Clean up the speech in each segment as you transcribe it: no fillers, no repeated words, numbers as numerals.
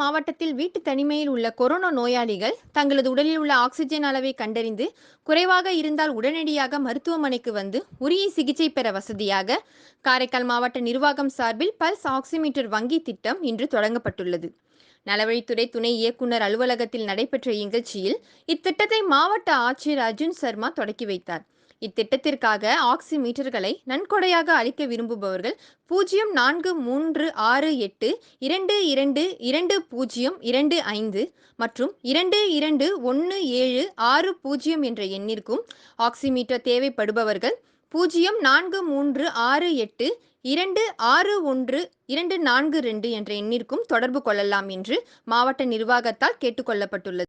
மாவட்டத்தில் வீட்டு தனிமையில் உள்ள கொரோனா நோயாளிகள் தங்களது உடலில் உள்ள ஆக்சிஜன் அளவை கண்டறிந்து குறைவாக இருந்தால் உடனடியாக மருத்துவமனைக்கு வந்து உரிய சிகிச்சை பெற வசதியாக காரைக்கால் மாவட்ட நிர்வாகம் சார்பில் பல்ஸ் ஆக்சிமீட்டர் வங்கி திட்டம் இன்று தொடங்கப்பட்டுள்ளது. நலவழித்துறை துணை இயக்குனர் அலுவலகத்தில் நடைபெற்ற நிகழ்ச்சியில் இத்திட்டத்தை மாவட்ட ஆட்சியர் அர்ஜுன் சர்மா தொடக்கி வைத்தார். இத்திட்டத்திற்காக ஆக்சிமீட்டர்களை நன்கொடையாக அளிக்க விரும்புபவர்கள் 043682222025 மற்றும் 221760 என்ற எண்ணிற்கும், ஆக்சிமீட்டர் தேவைப்படுபவர்கள் 0438261242 என்ற எண்ணிற்கும் தொடர்பு கொள்ளலாம் என்று மாவட்ட நிர்வாகத்தால் கேட்டுக்கொள்ளப்பட்டுள்ளது.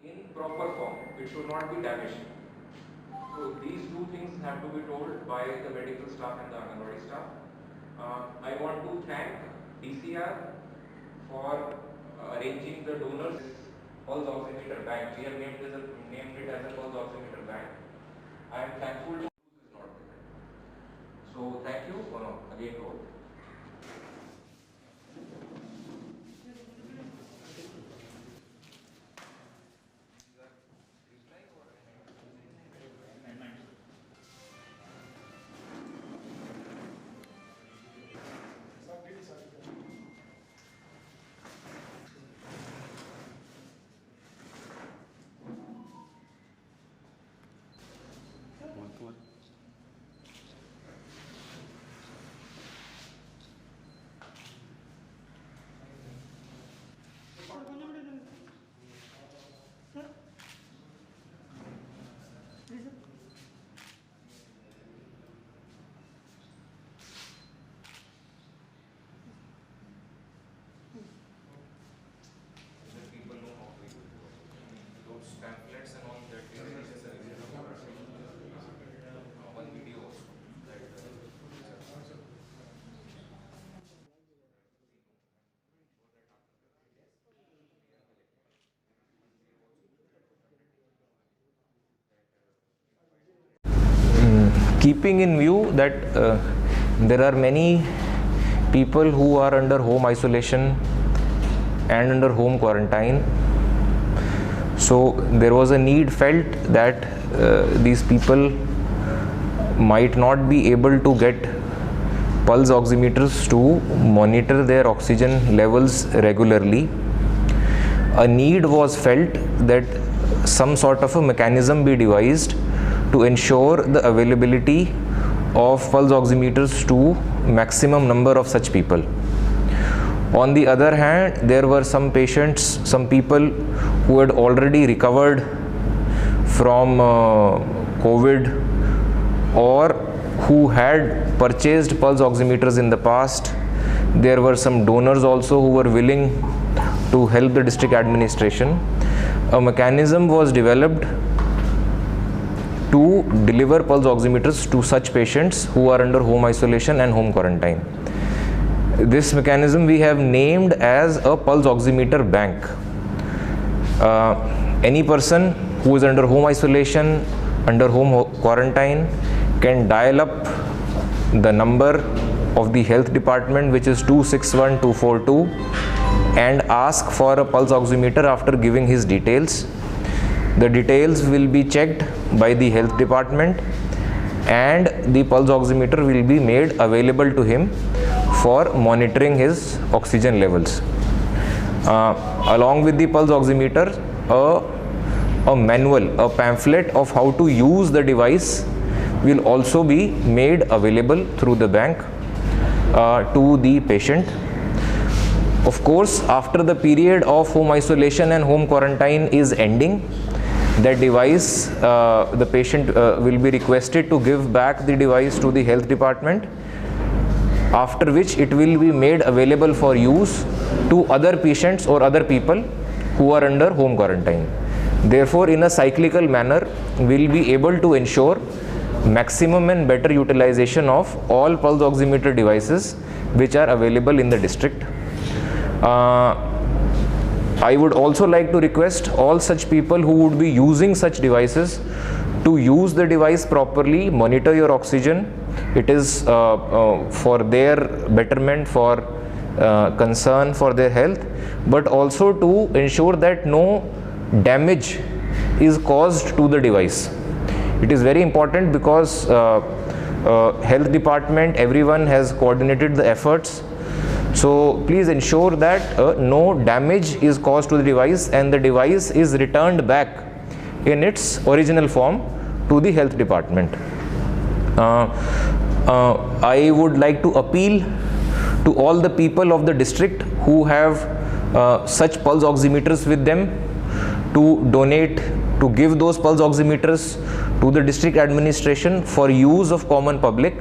In proper form, it should not be damaged. So these two things have to be told by the medical staff and the Anganwadi staff. I want to thank DCR for arranging the donors pulse oximeter bank. We have named it as a pulse oximeter bank. I am thankful to this is not there. So thank you again to all. Pamphlets and all that is necessary. One video also. Keeping in view that there are many people who are under home isolation and under home quarantine, so there was a need felt that these people might not be able to get pulse oximeters to monitor their oxygen levels regularly. A need was felt that some sort of a mechanism be devised to ensure the availability of pulse oximeters to maximum number of such people. On the other hand, there were some patients, some people who had already recovered from COVID or who had purchased pulse oximeters in the past. There were some donors also who were willing to help the district administration. A mechanism was developed to deliver pulse oximeters to such patients who are under home isolation and home quarantine. This mechanism we have named as a pulse oximeter bank. Any person who is under home isolation, under home quarantine, can dial up the number of the health department, which is 261242, and ask for a pulse oximeter after giving his details. The details will be checked by the health department and the pulse oximeter will be made available to him for monitoring his oxygen levels. Along with the pulse oximeter, a manual, a pamphlet of how to use the device will also be made available through the bank to the patient. Of course, after the period of home isolation and home quarantine is ending, that device, the patient will be requested to give back the device to the health department, after which it will be made available for use to other patients or other people who are under home quarantine. Therefore, in a cyclical manner, we will be able to ensure maximum and better utilization of all pulse oximeter devices which are available in the district. I would also like to request all such people who would be using such devices to use the device properly, monitor your oxygen. It is for their betterment, for concern for their health, but also to ensure that no damage is caused to the device. It is very important because health department, everyone has coordinated the efforts. So please ensure that no damage is caused to the device and the device is returned back in its original form to the health department. I would like to appeal to all the people of the district who have such pulse oximeters with them to donate, to give those pulse oximeters to the district administration for use of common public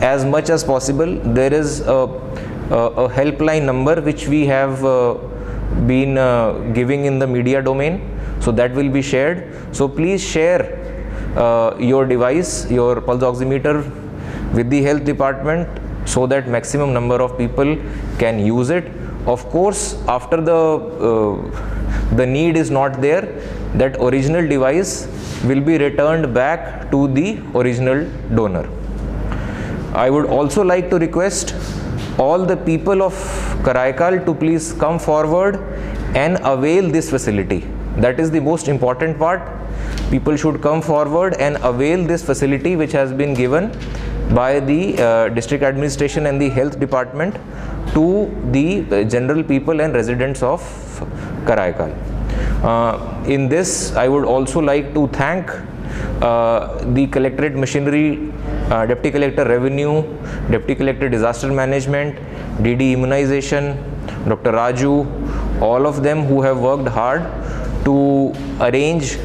as much as possible. There is a helpline number which we have been giving in the media domain, so that will be shared. So please share your device, your pulse oximeter with the health department so that maximum number of people can use it. Of course, after the need is not there, that original device will be returned back to the original donor. I would also like to request all the people of Karaikal to please come forward and avail this facility. That is the most important part. People should come forward and avail this facility which has been given by the district administration and the health department to the general people and residents of Karaikal. In this, I would also like to thank the collectorate machinery, Deputy Collector Revenue, Deputy Collector Disaster Management, DD Immunization, Dr. Raju, all of them who have worked hard to arrange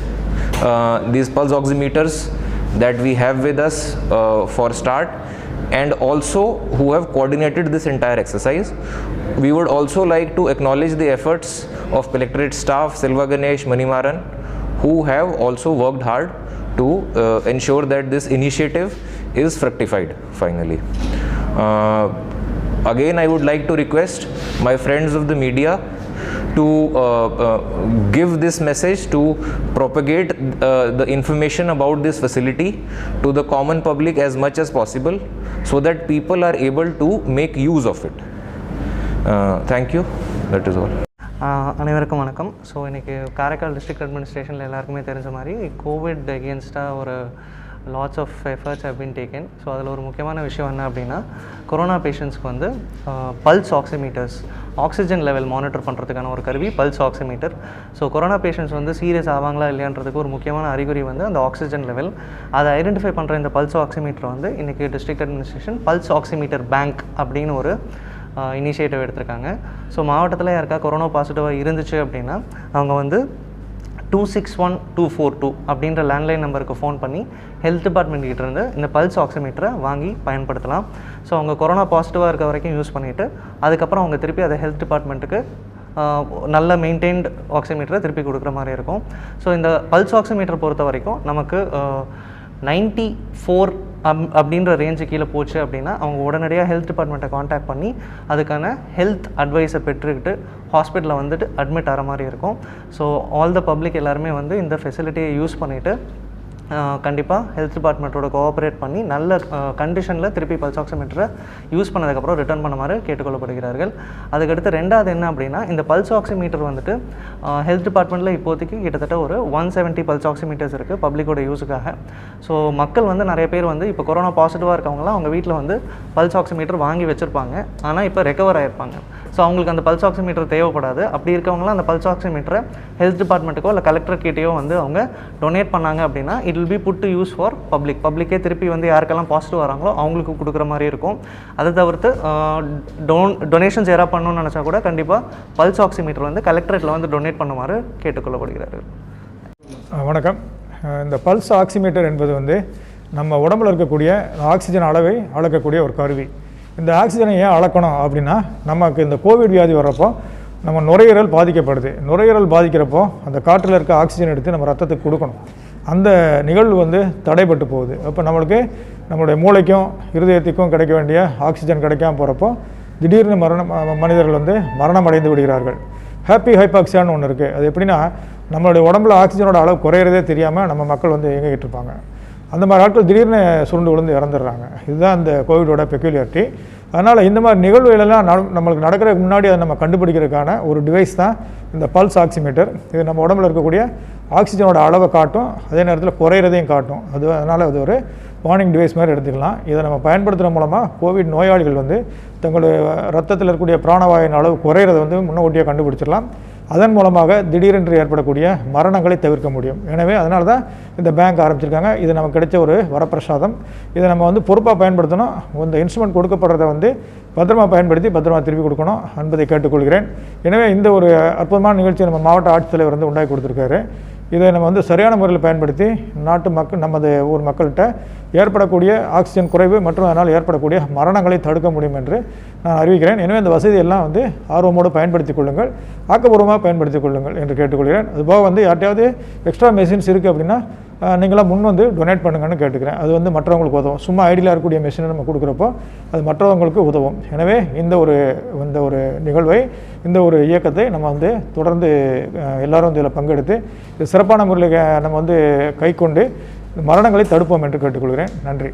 these pulse oximeters that we have with us for start, and also who have coordinated this entire exercise. We would also like to acknowledge the efforts of collectorate staff, Silva Ganesh, Manimaran, who have also worked hard to ensure that this initiative is fructified finally. Again, I would like to request my friends of the media to give this message, to propagate the information about this facility to the common public as much as possible, so that people are able to make use of it. Thank you. That is all. அனைவருக்கும் வணக்கம். So இன்றைக்கி Karaikal district அட்மினிஸ்ட்ரேஷனில் எல்லாருக்குமே தெரிஞ்ச மாதிரி Covid எகென்ஸ்டாக ஒரு lots of efforts have been taken. So அதில் ஒரு முக்கியமான விஷயம் என்ன அப்படின்னா, கொரோனா பேஷண்ட்ஸ்க்கு வந்து pulse oximeters, oxygen level monitor பண்ணுறதுக்கான ஒரு கருவி pulse oximeter. So corona patients வந்து சீரியஸ் ஆவாங்களா இல்லையான்றதுக்கு ஒரு முக்கியமான அறிகுறி வந்து அந்த ஆக்சிஜன் லெவல். அதை ஐடென்டிஃபை பண்ணுற இந்த பல்ஸ் ஆக்சிமீட்டர் வந்து இன்றைக்கி district administration pulse oximeter bank அப்படின்னு ஒரு இனிஷியேட்டிவ் எடுத்திருக்காங்க. ஸோ மாவட்டத்தில் யாருக்கா கொரோனா பாசிட்டிவாக இருந்துச்சு அப்படின்னா அவங்க வந்து 261242 அப்படின்ற லேண்ட்லைன் நம்பருக்கு ஃபோன் பண்ணி ஹெல்த் டிபார்ட்மெண்ட் கிட்டேருந்து இந்த பல்ஸ் ஆக்சிமீட்டரை வாங்கி பயன்படுத்தலாம். ஸோ அவங்க கொரோனா பாசிட்டிவாக இருக்க வரைக்கும் யூஸ் பண்ணிவிட்டு அதுக்கப்புறம் அவங்க திருப்பி அதை ஹெல்த் டிபார்ட்மெண்ட்டுக்கு நல்ல மெயின்டைன்டு ஆக்சிமீட்டரை திருப்பி கொடுக்குற மாதிரி இருக்கும். ஸோ இந்த பல்ஸ் ஆக்சிமீட்டர் பொறுத்த வரைக்கும் நமக்கு 94 அப்படின்ற ரேஞ்சு கீழே போச்சு அப்படின்னா அவங்க உடனடியாக ஹெல்த் டிபார்ட்மெண்ட்டை காண்டாக்ட் பண்ணி அதுக்கான ஹெல்த் அட்வைஸை பெற்றுக்கிட்டு ஹாஸ்பிட்டலில் வந்துட்டு அட்மிட் ஆகிற மாதிரி இருக்கும். ஸோ ஆல் த பப்ளிக் எல்லாருமே வந்து இந்த ஃபெசிலிட்டியை யூஸ் பண்ணிவிட்டு கண்டிப்பாக ஹெல்த் டிபார்ட்மெண்ட்டோட கோஆப்ரேட் பண்ணி நல்ல கண்டிஷனில் திருப்பி பல்ஸ் ஆக்சிமீட்டரை யூஸ் பண்ணதுக்கப்புறம் ரிட்டர்ன் பண்ணுமாறு கேட்டுக்கொள்ளப்படுகிறார்கள். அதுக்கடுத்து ரெண்டாவது என்ன அப்படின்னா, இந்த பல்ஸ் ஆக்சிமீட்டர் வந்துட்டு ஹெல்த் டிபார்ட்மெண்ட்டில் இப்போதைக்கு கிட்டத்தட்ட ஒரு 170 பல்ஸ் ஆக்சிமீட்டர்ஸ் இருக்குது பப்ளிக்கோட யூஸுக்காக. ஸோ மக்கள் வந்து நிறைய பேர் வந்து இப்போ கொரோனா பாசிட்டிவாக இருக்கவங்களாம் அவங்க வீட்டில் வந்து பல்ஸ் ஆக்சிமீட்டர் வாங்கி வச்சுருப்பாங்க, ஆனால் இப்போ ரெக்கவர் ஆகிருப்பாங்க. ஸோ அவங்களுக்கு அந்த பல்ஸ் ஆக்சிமீட்டர் தேவைப்படாது. அப்படி இருக்கவங்களாம் அந்த பல்ஸ் ஆக்சிமீட்டரை ஹெல்த் டிபார்ட்மெண்ட்டுக்கோ இல்லை கலெக்டர் கிட்டேயோ வந்து அவங்க டொனேட் பண்ணாங்க அப்படின்னா it will be put to use for பப்ளிக்கே திருப்பி வந்து யாருக்கெல்லாம் பாசிட்டிவ் வராங்களோ அவங்களுக்கு கொடுக்குற மாதிரி இருக்கும். அதை தவிர்த்து டொனேஷன்ஸ் யாராவது பண்ணணும்னு நினச்சா கூட கண்டிப்பாக பல்ஸ் ஆக்சிமீட்டர் வந்து கலெக்டரேட்டில் வந்து டொனேட் பண்ணுமாறு கேட்டுக்கொள்ளப்படுகிறார்கள். வணக்கம். இந்த பல்ஸ் ஆக்சிமீட்டர் என்பது வந்து நம்ம உடம்பில் இருக்கக்கூடிய ஆக்சிஜன் அளவை அளக்கக்கூடிய ஒரு கருவி. இந்த ஆக்சிஜனை ஏன் அளக்கணும் அப்படின்னா, நமக்கு இந்த கோவிட் வியாதி வர்றப்போ நம்ம நுரையீரல் பாதிக்கப்படுது. நுரையீரல் பாதிக்கிறப்போ அந்த காற்றில் இருக்க ஆக்சிஜன் எடுத்து நம்ம ரத்தத்துக்கு கொடுக்கணும். அந்த நிகழ்வு வந்து தடைப்பட்டு போகுது. அப்போ நம்மளுக்கு நம்மளுடைய மூளைக்கும் இருதயத்துக்கும் கிடைக்க வேண்டிய ஆக்சிஜன் கிடைக்காம போகிறப்போ திடீர்னு மனிதர்கள் வந்து மரணம் அடைந்து விடுகிறார்கள். ஹாப்பி ஹைபாக்சியான்னு ஒன்று இருக்குது. அது எப்படின்னா, நம்மளுடைய உடம்புல ஆக்சிஜனோட அளவு குறையிறதே தெரியாமல் நம்ம மக்கள் வந்து இயங்கிட்டு இருப்பாங்க. அந்த மாதிரி ஆட்கள் திடீர்னு சுருண்டு விழுந்து இறந்துடுறாங்க. இதுதான் இந்த கோவிடோட பெக்யூலியாரிட்டி. அதனால் இந்த மாதிரி நிகழ்வுகளெல்லாம் நம்மளுக்கு நடக்கிறதுக்கு முன்னாடி அதை நம்ம கண்டுபிடிக்கிறதுக்கான ஒரு டிவைஸ் தான் இந்த பல்ஸ் ஆக்சிமீட்டர். இது நம்ம உடம்புல இருக்கக்கூடிய ஆக்சிஜனோட அளவை காட்டும், அதே நேரத்தில் குறையிறதையும் காட்டும். அதனால் அது ஒரு வார்னிங் டிவைஸ் மாதிரி எடுத்துக்கலாம். இதை நம்ம பயன்படுத்துகிற மூலமாக கோவிட் நோயாளிகள் வந்து தங்களுடைய ரத்தத்தில் இருக்கக்கூடிய பிராணவாயுவின் அளவு குறையிறதை வந்து முன்னோட்டியாக கண்டுபிடிச்சிடலாம். அதன் மூலமாக திடீரென்று ஏற்படக்கூடிய மரணங்களை தவிர்க்க முடியும். எனவே அதனால தான் இந்த பேங்க் ஆரம்பிச்சிருக்காங்க. இது நமக்கு கிடைச்ச ஒரு வரப்பிரசாதம். இதை நம்ம வந்து பொறுப்பாக பயன்படுத்தணும். இந்த இன்ஸ்ட்ருமெண்ட் கொடுக்கப்படுறதை வந்து பத்திரமா பயன்படுத்தி பத்திரமா திருப்பி கொடுக்கணும் என்பதை கேட்டுக்கொள்கிறேன். எனவே இந்த ஒரு அற்புதமான நிகழ்ச்சியை நம்ம மாவட்ட ஆட்சித்தலைவர் வந்து உண்டாக்கி கொடுத்துருக்காரு. இதை நம்ம வந்து சரியான முறையில் பயன்படுத்தி நாட்டு மக்கள் நமது ஊர் மக்கள்கிட்ட ஏற்படக்கூடிய ஆக்சிஜன் குறைவு மற்றும் அதனால் ஏற்படக்கூடிய மரணங்களை தடுக்க முடியும் என்று நான் அறிவிக்கிறேன். எனவே இந்த வசதியெல்லாம் வந்து ஆர்வமோடு பயன்படுத்திக் கொள்ளுங்கள், ஆக்கப்பூர்வமாக பயன்படுத்திக் கொள்ளுங்கள் என்று கேட்டுக்கொள்கிறேன். அதுபோக வந்து யார்ட்டையாவது எக்ஸ்ட்ரா மெஷின்ஸ் இருக்குது அப்படின்னா நீங்களாம் முன் வந்து டொனேட் பண்ணுங்கன்னு கேட்டுக்கிறேன். அது வந்து மற்றவங்களுக்கு உதவும். சும்மா ஐடியில் இருக்கக்கூடிய மெஷினை நம்ம கொடுக்குறப்போ அது மற்றவங்களுக்கு உதவும். எனவே இந்த ஒரு நிகழ்வை, இந்த ஒரு இயக்கத்தை நம்ம வந்து தொடர்ந்து எல்லாரும் இதில் பங்கெடுத்து இது சிறப்பான முறையில் நம்ம வந்து கை கொண்டு மரணங்களை தடுப்போம் என்று கேட்டுக்கொள்கிறேன். நன்றி.